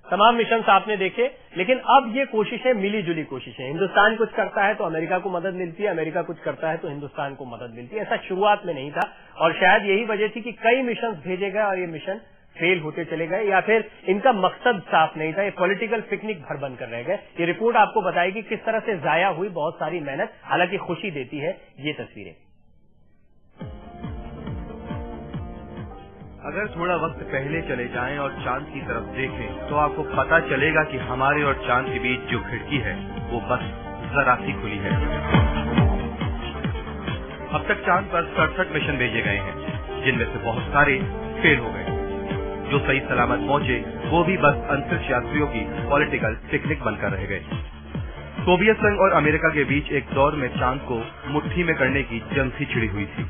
तमाम मिशन आपने देखे, लेकिन अब ये कोशिशें मिली जुली कोशिशें, हिंदुस्तान कुछ करता है तो अमेरिका को मदद मिलती है, अमेरिका कुछ करता है तो हिंदुस्तान को मदद मिलती है। ऐसा शुरुआत में नहीं था और शायद यही वजह थी कि कई मिशन भेजे गए और ये मिशन फेल होते चले गए या फिर इनका मकसद साफ नहीं था, ये पॉलिटिकल पिकनिक भर बनकर रह गए। ये रिपोर्ट आपको बताएगी किस तरह से जाया हुई बहुत सारी मेहनत, हालांकि खुशी देती है ये तस्वीरें। अगर थोड़ा वक्त पहले चले जाएं और चांद की तरफ देखें तो आपको पता चलेगा कि हमारे और चांद के बीच जो खिड़की है वो बस जरा सी खुली है। अब तक चांद पर 67 मिशन भेजे गए हैं, जिनमें से बहुत सारे फेल हो गए। जो सही सलामत पहुंचे वो भी बस अंतरिक्ष यात्रियों की पॉलिटिकल पिकनिक बनकर रह गए। सोवियत संघ और अमेरिका के बीच एक दौर में चांद को मुट्ठी में करने की जंग सी छिड़ी हुई थी,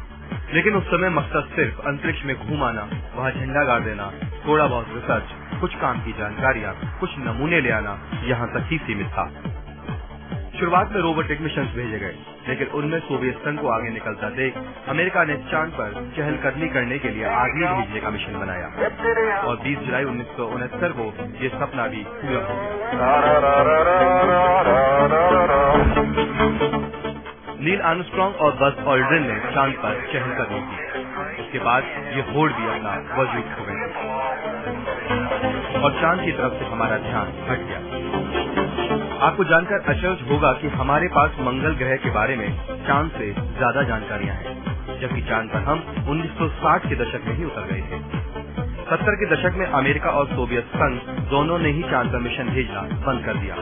लेकिन उस समय मकसद सिर्फ अंतरिक्ष में घूम आना, वहाँ झंडा गाड़ देना, थोड़ा बहुत रिसर्च, कुछ काम की जानकारियां, कुछ नमूने ले आना, यहाँ तक ही सीमित था। शुरुआत में रोबोटिक मिशन भेजे गए, लेकिन उनमें सोवियत संघ को आगे निकलता देख अमेरिका ने चांद पर चहलकदमी करने के लिए आदमी भेजने का मिशन बनाया और 20 जुलाई 1969 को ये सपना भी पूरा हो गया। नील आर्मस्ट्रांग और बज ऑल्ड्रिन ने चांद पर चहलकदमी की। उसके बाद ये होड़ भी अपना वजूद खो गई और चांद की तरफ से हमारा ध्यान हट गया। आपको जानकर अचरज होगा कि हमारे पास मंगल ग्रह के बारे में चांद से ज्यादा जानकारियां हैं, जबकि चांद पर हम 1960 के दशक में ही उतर गए थे। 70 के दशक में अमेरिका और सोवियत संघ दोनों ने ही चांद पर मिशन भेजना बंद कर दिया।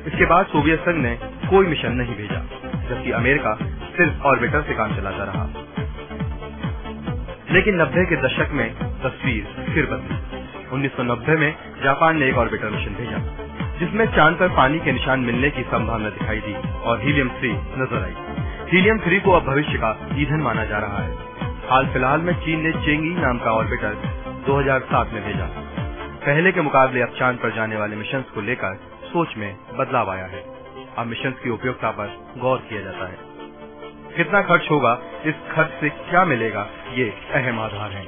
इसके बाद सोवियत संघ ने कोई मिशन नहीं भेजा, जबकि अमेरिका सिर्फ ऑर्बिटर से काम चलाता रहा। लेकिन 90 के दशक में तस्वीर फिर बदली। 1990 में जापान ने एक ऑर्बिटर मिशन भेजा, जिसमें चांद पर पानी के निशान मिलने की संभावना दिखाई दी और हीलियम 3 नजर आई। हीलियम 3 को अब भविष्य का ईंधन माना जा रहा है। हाल फिलहाल में चीन ने चेंगी नाम का ऑर्बिटर 2007 में भेजा। पहले के मुकाबले अब चांद पर जाने वाले मिशन को लेकर सोच में बदलाव आया है। अब मिशन की उपयोगिता पर गौर किया जाता है। कितना खर्च होगा, इस खर्च से क्या मिलेगा, ये अहम आधार है।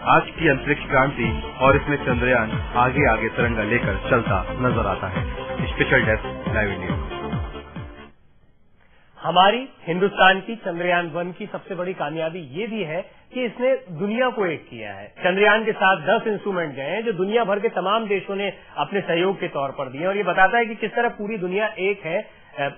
आज की अंतरिक्ष क्रांति और इसमें चंद्रयान आगे आगे तिरंगा लेकर चलता नजर आता है। Special desk live India. हमारी हिंदुस्तान की चंद्रयान 1 की सबसे बड़ी कामयाबी ये भी है कि इसने दुनिया को एक किया है। चंद्रयान के साथ 10 इंस्ट्रूमेंट गए हैं जो दुनिया भर के तमाम देशों ने अपने सहयोग के तौर पर दिए और ये बताता है कि किस तरह पूरी दुनिया एक है।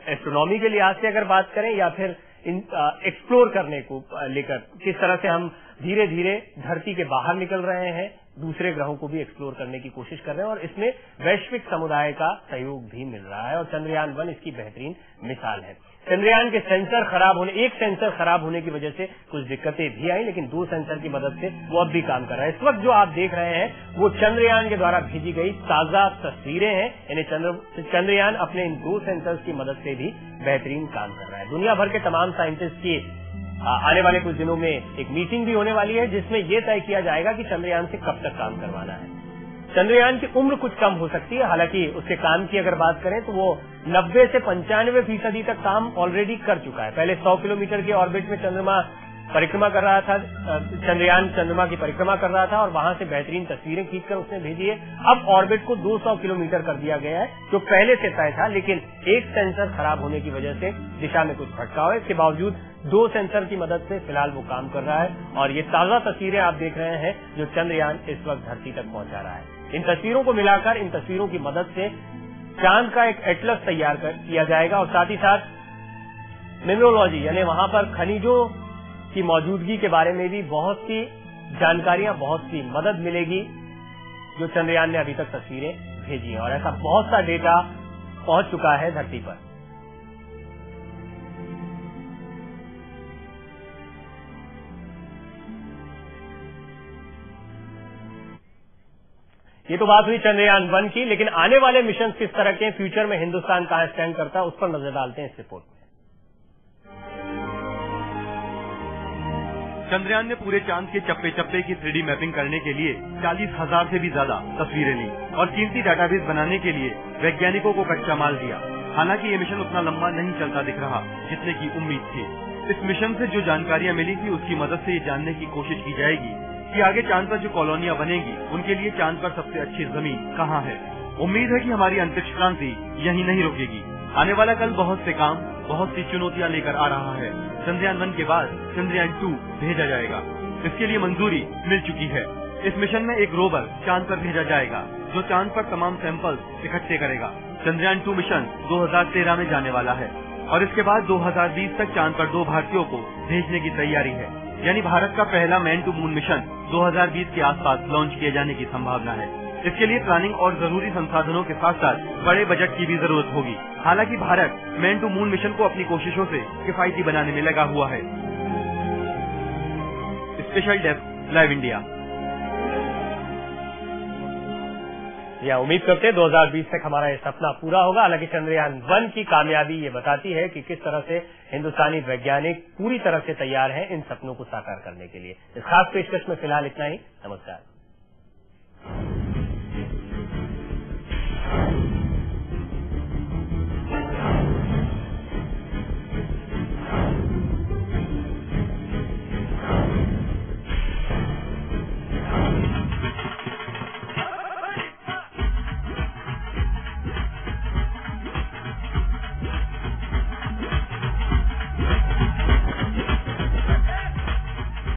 एस्ट्रोनॉमी के लिहाज से अगर बात करें या फिर एक्सप्लोर करने को लेकर, किस तरह से हम धीरे धीरे धरती के बाहर निकल रहे हैं, दूसरे ग्रहों को भी एक्सप्लोर करने की कोशिश कर रहे हैं और इसमें वैश्विक समुदाय का सहयोग भी मिल रहा है और चंद्रयान 1 इसकी बेहतरीन मिसाल है। चंद्रयान के सेंसर खराब होने, एक सेंसर खराब होने की वजह से कुछ दिक्कतें भी आई, लेकिन 2 सेंसर की मदद से वो अब भी काम कर रहा है। इस वक्त जो आप देख रहे हैं वो चंद्रयान के द्वारा भेजी गई ताजा तस्वीरें हैं। यानी चंद्रयान अपने इन 2 सेंसर्स की मदद से भी बेहतरीन काम कर रहा है। दुनिया भर के तमाम साइंटिस्ट की आने वाले कुछ दिनों में एक मीटिंग भी होने वाली है जिसमें यह तय किया जाएगा कि चंद्रयान से कब तक काम करवाना है। चंद्रयान की उम्र कुछ कम हो सकती है, हालांकि उसके काम की अगर बात करें तो वो 90 से 95% तक काम ऑलरेडी कर चुका है। पहले 100 किलोमीटर के ऑर्बिट में चंद्रमा परिक्रमा कर रहा था, चंद्रयान चंद्रमा की परिक्रमा कर रहा था और वहां से बेहतरीन तस्वीरें खींचकर उसने भेजी है। अब ऑर्बिट को 200 किलोमीटर कर दिया गया है जो पहले से तय था, लेकिन एक सेंसर खराब होने की वजह से दिशा में कुछ भटकाव है। इसके बावजूद 2 सेंसर की मदद से फिलहाल वो काम कर रहा है और ये ताजा तस्वीरें आप देख रहे हैं जो चंद्रयान इस वक्त धरती तक पहुंचा रहा है। इन तस्वीरों को मिलाकर, इन तस्वीरों की मदद से चांद का एक एटलस तैयार किया जाएगा और साथ ही साथ मिनरोलॉजी यानी वहां पर खनिजों की मौजूदगी के बारे में भी बहुत सी जानकारियां, बहुत सी मदद मिलेगी जो चंद्रयान ने अभी तक तस्वीरें भेजी हैं और ऐसा बहुत सा डेटा पहुंच चुका है धरती पर। ये तो बात हुई चंद्रयान 1 की, लेकिन आने वाले मिशन किस तरह के, फ्यूचर में हिंदुस्तान कहां स्टैंड करता है उस पर नजर डालते हैं इस रिपोर्ट में। चंद्रयान ने पूरे चांद के चप्पे चप्पे की 3D मैपिंग करने के लिए 40,000 से भी ज्यादा तस्वीरें ली और कीमती डाटाबेस बनाने के लिए वैज्ञानिकों को कच्चा माल दिया। हालांकि ये मिशन उतना लंबा नहीं चलता दिख रहा जितने की उम्मीद थी। इस मिशन से जो जानकारियां मिली थी उसकी मदद से ये जानने की कोशिश की जाएगी कि आगे चांद पर जो कॉलोनियां बनेंगी उनके लिए चांद पर सबसे अच्छी जमीन कहाँ है। उम्मीद है कि हमारी अंतरिक्ष क्रांति यहीं नहीं रुकेगी। आने वाला कल बहुत से काम, बहुत सी चुनौतियां लेकर आ रहा है। चंद्रयान 1 के बाद चंद्रयान 2 भेजा जाएगा। इसके लिए मंजूरी मिल चुकी है। इस मिशन में एक रोवर चांद पर भेजा जाएगा जो चांद पर तमाम सैंपल्स इकट्ठे करेगा। चंद्रयान 2 मिशन 2013 में जाने वाला है और इसके बाद 2020 तक चांद पर 2 भारतीयों को भेजने की तैयारी है। यानी भारत का पहला मैन टू मून मिशन 2020 के आसपास लॉन्च किए जाने की संभावना है। इसके लिए प्लानिंग और जरूरी संसाधनों के साथ साथ बड़े बजट की भी जरूरत होगी। हालांकि Bharat man to moon mission को अपनी कोशिशों से किफायती बनाने में लगा हुआ है। Special desk live India. या उम्मीद करते हैं 2020 तक हमारा ये सपना पूरा होगा। हालांकि चंद्रयान 1 की कामयाबी ये बताती है कि किस तरह से हिंदुस्तानी वैज्ञानिक पूरी तरह से तैयार हैं इन सपनों को साकार करने के लिए। इस खास पेशकश में फिलहाल इतना ही। नमस्कार।